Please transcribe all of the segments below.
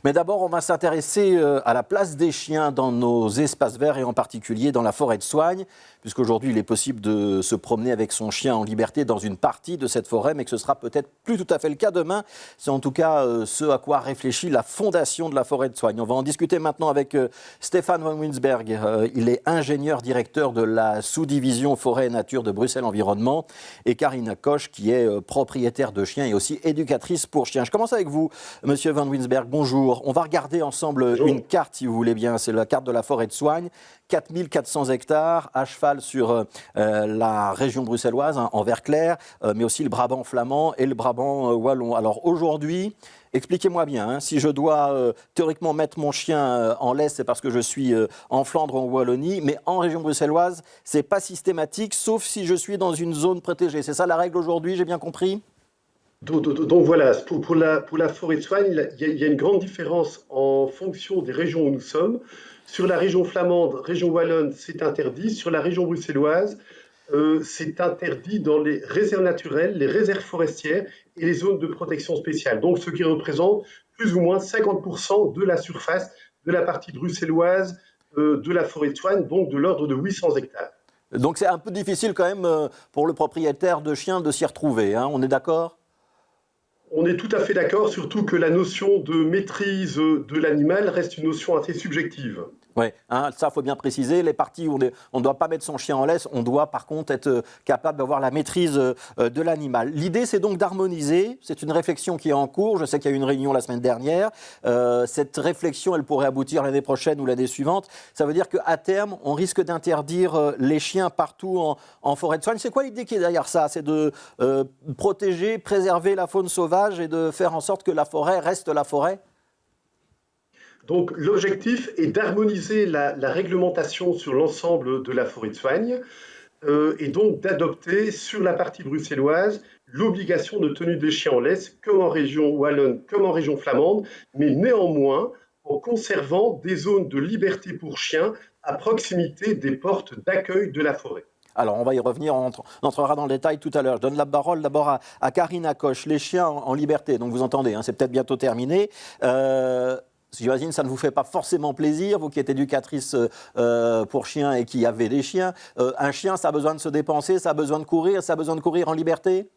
Mais d'abord, on va s'intéresser à la place des chiens dans nos espaces verts et en particulier dans la forêt de Soignes, puisqu'aujourd'hui, il est possible de se promener avec son chien en liberté dans une partie de cette forêt, mais que ce sera peut-être plus tout à fait le cas demain. C'est en tout cas ce à quoi réfléchit la fondation de la forêt de Soignes. On va en discuter maintenant avec Stéphane van Winsberg. Il est ingénieur directeur de la sous-division forêt et nature de Bruxelles Environnement, et Karina Koch, qui est propriétaire de chiens et aussi éducatrice pour chiens. Je commence avec vous, monsieur van Winsberg. Bonjour. On va regarder ensemble une carte, si vous voulez bien. C'est la carte de la forêt de Soignes. 4400 hectares à cheval sur la région bruxelloise, en vert clair, mais aussi le Brabant flamand et le Brabant wallon. Alors aujourd'hui, expliquez-moi bien, si je dois théoriquement mettre mon chien en laisse, c'est parce que je suis en Flandre ou en Wallonie, mais en région bruxelloise, c'est pas systématique, sauf si je suis dans une zone protégée. C'est ça la règle aujourd'hui, j'ai bien compris ? Donc voilà, pour la forêt de Soignes, il y a une grande différence en fonction des régions où nous sommes. Sur la région flamande, région wallonne, c'est interdit. Sur la région bruxelloise, c'est interdit dans les réserves naturelles, les réserves forestières et les zones de protection spéciale. Donc ce qui représente plus ou moins 50% de la surface de la partie bruxelloise de la forêt de Soignes, donc de l'ordre de 800 hectares. Donc c'est un peu difficile quand même pour le propriétaire de chien de s'y retrouver, on est d'accord ? On est tout à fait d'accord, surtout que la notion de maîtrise de l'animal reste une notion assez subjective. Oui, ça, il faut bien préciser. Les parties où on ne doit pas mettre son chien en laisse, on doit par contre être capable d'avoir la maîtrise de l'animal. L'idée, c'est donc d'harmoniser. C'est une réflexion qui est en cours. Je sais qu'il y a eu une réunion la semaine dernière. Cette réflexion, elle pourrait aboutir l'année prochaine ou l'année suivante. Ça veut dire qu'à terme, on risque d'interdire les chiens partout en forêt de Soignes. C'est quoi l'idée qui est derrière ça ? C'est de protéger, préserver la faune sauvage et de faire en sorte que la forêt reste la forêt ? Donc l'objectif est d'harmoniser la réglementation sur l'ensemble de la forêt de Soignes et donc d'adopter sur la partie bruxelloise l'obligation de tenue des chiens en laisse comme en région wallonne, comme en région flamande, mais néanmoins en conservant des zones de liberté pour chiens à proximité des portes d'accueil de la forêt. Alors, on va y revenir, on entrera dans le détail tout à l'heure. Je donne la parole d'abord à Karina Koch, les chiens en liberté. Donc, vous entendez, c'est peut-être bientôt terminé. J'imagine que ça ne vous fait pas forcément plaisir, vous qui êtes éducatrice pour chiens et qui avez des chiens. Un chien, ça a besoin de se dépenser, ça a besoin de courir, ça a besoin de courir en liberté ?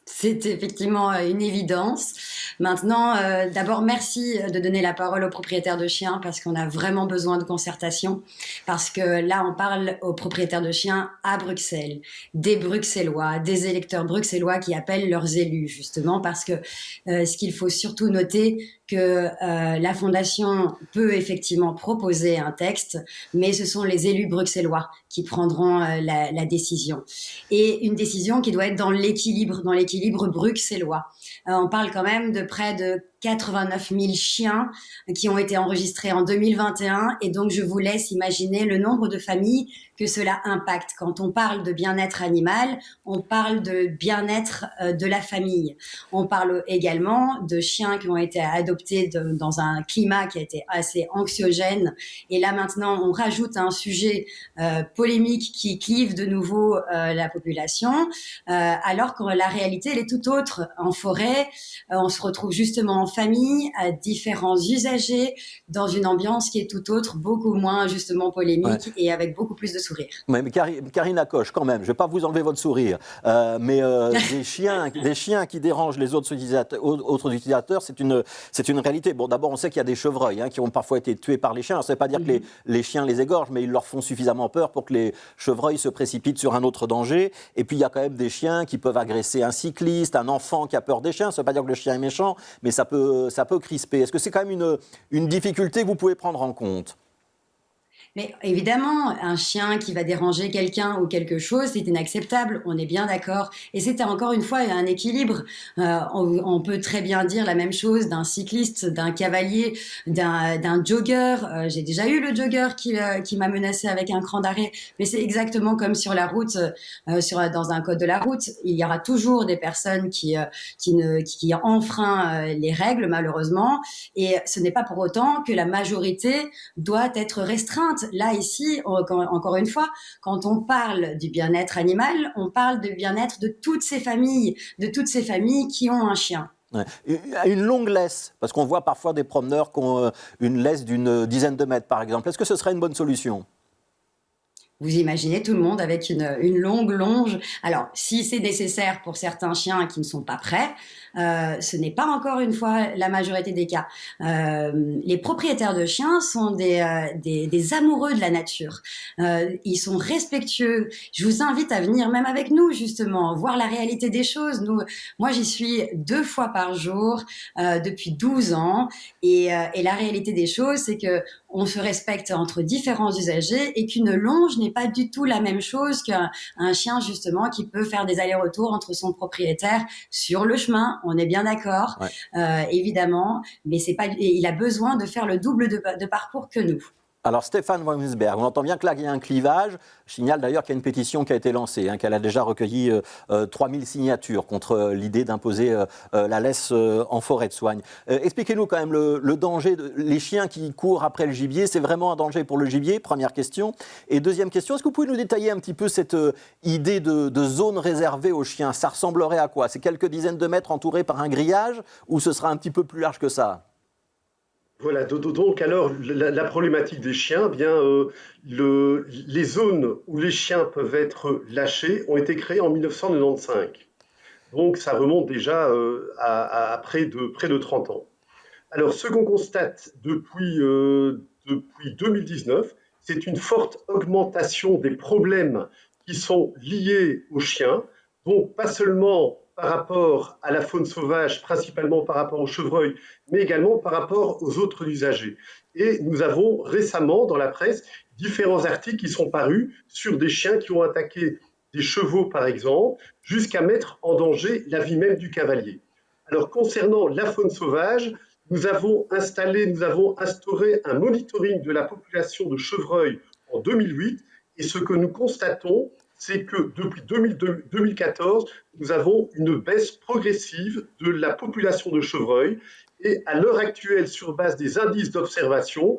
C'est effectivement une évidence. Maintenant, d'abord, merci de donner la parole aux propriétaires de chiens parce qu'on a vraiment besoin de concertation. Parce que là, on parle aux propriétaires de chiens à Bruxelles, des Bruxellois, des électeurs bruxellois qui appellent leurs élus, justement, parce que ce qu'il faut surtout noter, que la Fondation peut effectivement proposer un texte, mais ce sont les élus bruxellois qui prendront la décision. Et une décision qui doit être dans l'équilibre bruxellois. On parle quand même de près de 89 000 chiens qui ont été enregistrés en 2021 et donc je vous laisse imaginer le nombre de familles que cela impacte. Quand on parle de bien-être animal, on parle de bien-être de la famille. On parle également de chiens qui ont été adoptés dans un climat qui a été assez anxiogène et là maintenant on rajoute un sujet polémique qui clive de nouveau la population alors que la réalité elle est tout autre. En forêt, on se retrouve justement en famille, à différents usagers, dans une ambiance qui est tout autre, beaucoup moins justement polémique et avec beaucoup plus de sourire. Mais Karina Koch, quand même, je ne vais pas vous enlever votre sourire, mais des chiens qui dérangent les autres utilisateurs, c'est une réalité. Bon, d'abord, on sait qu'il y a des chevreuils qui ont parfois été tués par les chiens. Alors, ça ne veut pas dire que les chiens les égorgent, mais ils leur font suffisamment peur pour que les chevreuils se précipitent sur un autre danger. Et puis, il y a quand même des chiens qui peuvent agresser un cycliste, un enfant qui a peur des chiens. Ça ne veut pas dire que le chien est méchant, mais ça peut crisper. Est-ce que c'est quand même une difficulté que vous pouvez prendre en compte ? Mais évidemment, un chien qui va déranger quelqu'un ou quelque chose, c'est inacceptable, on est bien d'accord. Et c'est encore une fois un équilibre. On peut très bien dire la même chose d'un cycliste, d'un cavalier, d'un jogger. J'ai déjà eu le jogger qui m'a menacé avec un cran d'arrêt. Mais c'est exactement comme sur la route, dans un code de la route. Il y aura toujours des personnes qui enfreignent les règles, malheureusement. Et ce n'est pas pour autant que la majorité doit être restreinte. Là, ici, encore une fois, quand on parle du bien-être animal, on parle du bien-être de toutes ces familles qui ont un chien. Ouais. Une longue laisse, parce qu'on voit parfois des promeneurs qui ont une laisse d'une dizaine de mètres, par exemple. Est-ce que ce serait une bonne solution? Vous imaginez tout le monde avec une longue longe. Alors, si c'est nécessaire pour certains chiens qui ne sont pas prêts, ce n'est pas encore une fois la majorité des cas. Les propriétaires de chiens sont des amoureux de la nature. Ils sont respectueux. Je vous invite à venir même avec nous, justement, voir la réalité des choses. Moi, j'y suis 2 fois par jour depuis 12 ans. Et la réalité des choses, c'est que on se respecte entre différents usagers et qu'une longe n'est pas du tout la même chose qu'un chien justement qui peut faire des allers-retours entre son propriétaire sur le chemin. On est bien d'accord, Ouais. évidemment, mais c'est pas. Il a besoin de faire le double de parcours que nous. Alors Stéphane Wamsberg, on entend bien que là il y a un clivage. Je signale d'ailleurs qu'il y a une pétition qui a été lancée, qu'elle a déjà recueilli 3000 signatures contre l'idée d'imposer la laisse en forêt de soigne. Expliquez-nous quand même le danger, les chiens qui courent après le gibier, c'est vraiment un danger pour le gibier, première question. Et deuxième question, est-ce que vous pouvez nous détailler un petit peu cette idée de zone réservée aux chiens? Ça ressemblerait à quoi? C'est quelques dizaines de mètres entourés par un grillage ou ce sera un petit peu plus large que ça? Voilà, donc alors la problématique des chiens, les zones où les chiens peuvent être lâchés ont été créées en 1995. Donc ça remonte déjà à près de 30 ans. Alors ce qu'on constate depuis 2019, c'est une forte augmentation des problèmes qui sont liés aux chiens, donc pas seulement par rapport à la faune sauvage, principalement par rapport aux chevreuils, mais également par rapport aux autres usagers. Et nous avons récemment dans la presse différents articles qui sont parus sur des chiens qui ont attaqué des chevaux par exemple, jusqu'à mettre en danger la vie même du cavalier. Alors concernant la faune sauvage, nous avons instauré un monitoring de la population de chevreuils en 2008 et ce que nous constatons, c'est que depuis 2014, nous avons une baisse progressive de la population de chevreuils et à l'heure actuelle, sur base des indices d'observation,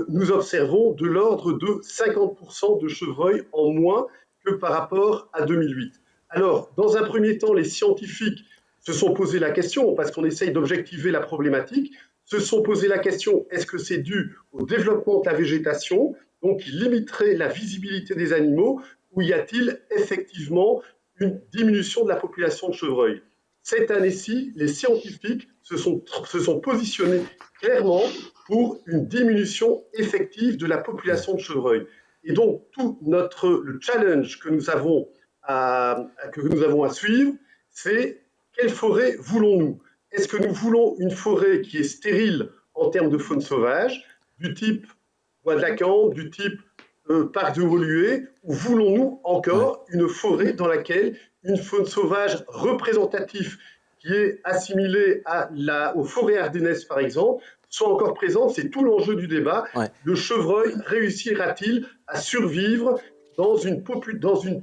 nous observons de l'ordre de 50% de chevreuils en moins que par rapport à 2008. Alors, dans un premier temps, les scientifiques se sont posé la question, parce qu'on essaye d'objectiver la problématique, se sont posé la question, est-ce que c'est dû au développement de la végétation, donc qui limiterait la visibilité des animaux, ou y a-t-il effectivement une diminution de la population de chevreuils? Cette année-ci, les scientifiques se sont positionnés clairement pour une diminution effective de la population de chevreuils. Et donc, le challenge que nous avons à suivre, c'est quelle forêt voulons-nous? Est-ce que nous voulons une forêt qui est stérile en termes de faune sauvage, du type bois de la Cambre, du type parc de Woluwe, ou voulons-nous encore une forêt dans laquelle une faune sauvage représentative qui est assimilée aux forêts ardennaises par exemple, soit encore présente? C'est tout l'enjeu du débat. Ouais. Le chevreuil réussira-t-il à survivre dans une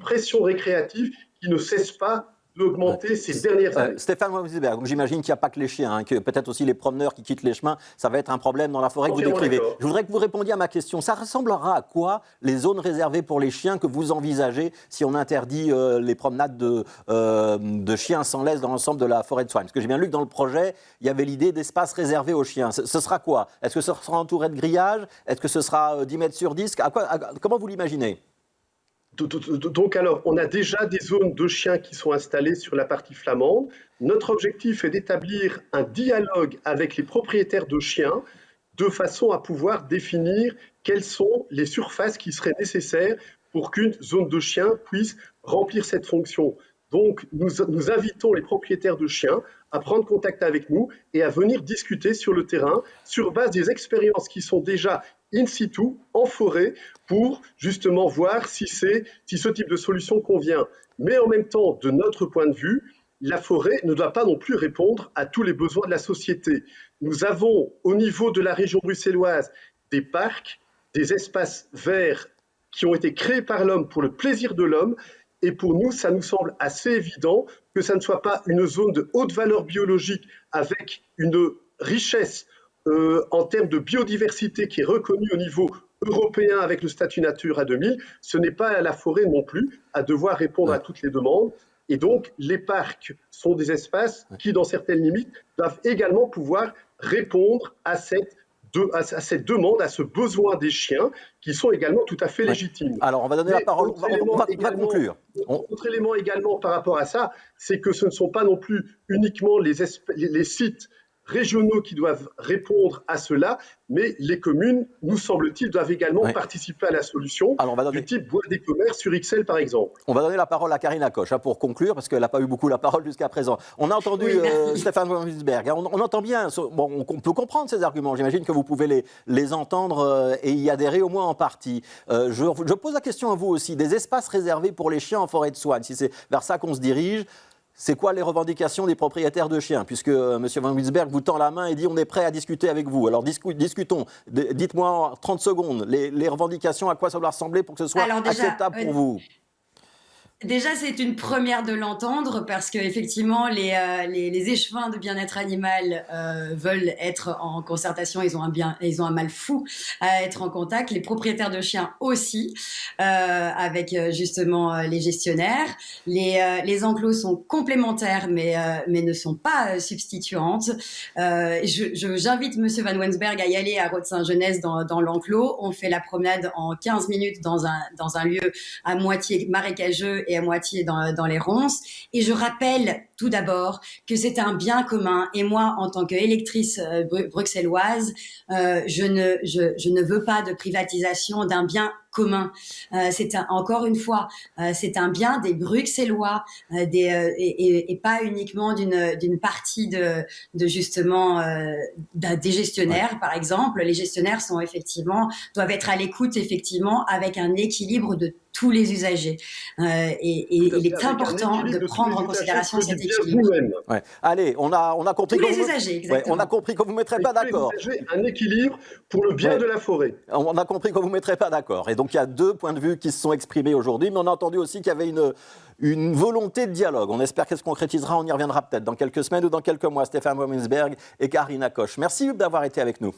pression récréative qui ne cesse pas d'augmenter ces dernières années? Stéphane Wamsberg, j'imagine qu'il n'y a pas que les chiens, que peut-être aussi les promeneurs qui quittent les chemins, ça va être un problème dans la forêt que vous décrivez. Je voudrais que vous répondiez à ma question. Ça ressemblera à quoi les zones réservées pour les chiens que vous envisagez si on interdit les promenades de chiens sans laisse dans l'ensemble de la forêt de soigne? Parce que j'ai bien lu que dans le projet, il y avait l'idée d'espaces réservés aux chiens. Ce sera quoi? Est-ce que ce sera entouré de grillages? Est-ce que ce sera 10 mètres sur 10? Comment vous l'imaginez? Donc alors, on a déjà des zones de chiens qui sont installées sur la partie flamande. Notre objectif est d'établir un dialogue avec les propriétaires de chiens de façon à pouvoir définir quelles sont les surfaces qui seraient nécessaires pour qu'une zone de chiens puisse remplir cette fonction. Donc, nous invitons les propriétaires de chiens à prendre contact avec nous et à venir discuter sur le terrain sur base des expériences qui sont déjà in situ, en forêt, pour justement voir si ce type de solution convient. Mais en même temps, de notre point de vue, la forêt ne doit pas non plus répondre à tous les besoins de la société. Nous avons, au niveau de la région bruxelloise, des parcs, des espaces verts qui ont été créés par l'homme pour le plaisir de l'homme. Et pour nous, ça nous semble assez évident que ça ne soit pas une zone de haute valeur biologique avec une richesse en termes de biodiversité qui est reconnue au niveau européen avec le statut Natura 2000. Ce n'est pas à la forêt non plus à devoir répondre à toutes les demandes. Et donc, les parcs sont des espaces qui, dans certaines limites, doivent également pouvoir répondre à cette demande, à ce besoin des chiens, qui sont également tout à fait légitimes. Alors, on va donner la parole, on va conclure. Autre élément également par rapport à ça, c'est que ce ne sont pas non plus uniquement les sites régionaux qui doivent répondre à cela, mais les communes, nous semble-t-il, doivent également participer à la solution. Alors, du type Bois des Commerces sur XL, par exemple. On va donner la parole à Karine Acoche pour conclure, parce qu'elle n'a pas eu beaucoup la parole jusqu'à présent. On a entendu Stéphane van Wijsberg. On entend bien, on peut comprendre ces arguments. J'imagine que vous pouvez les entendre et y adhérer au moins en partie. Je pose la question à vous aussi, des espaces réservés pour les chiens en forêt de soigne, si c'est vers ça qu'on se dirige. C'est quoi les revendications des propriétaires de chiens? Puisque M. van Wijsberg vous tend la main et dit on est prêt à discuter avec vous. Alors discutons. Dites-moi en 30 secondes les revendications, à quoi ça doit ressembler pour que ce soit acceptable pour vous. Déjà, c'est une première de l'entendre parce qu'effectivement, les échevins de bien-être animal veulent être en concertation. Ils ont un mal fou à être en contact. Les propriétaires de chiens aussi, avec justement les gestionnaires. Les enclos sont complémentaires, mais ne sont pas substituantes. J'invite Monsieur Van Wijsberg à y aller à Rode-Saint-Genès dans l'enclos. On fait la promenade en 15 minutes dans un lieu à moitié marécageux et à moitié dans les ronces. Et je rappelle tout d'abord que c'est un bien commun. Et moi, en tant qu'électrice bruxelloise, je ne veux pas de privatisation d'un bien commun. Encore une fois, c'est un bien des Bruxellois et pas uniquement d'une partie de justement des gestionnaires, par exemple. Les gestionnaires doivent être à l'écoute effectivement avec un équilibre de tous les usagers. Il est important de prendre en considération cet équilibre. Allez, on a compris tous les usagers, exactement. On a compris que vous ne mettrez pas d'accord. Un équilibre pour le bien de la forêt. On a compris que vous ne mettrez pas d'accord. Et donc, il y a deux points de vue qui se sont exprimés aujourd'hui, mais on a entendu aussi qu'il y avait une volonté de dialogue. On espère qu'elle se concrétisera, on y reviendra peut-être dans quelques semaines ou dans quelques mois. Stéphane van Wijsberg et Karine Acoche. Merci d'avoir été avec nous.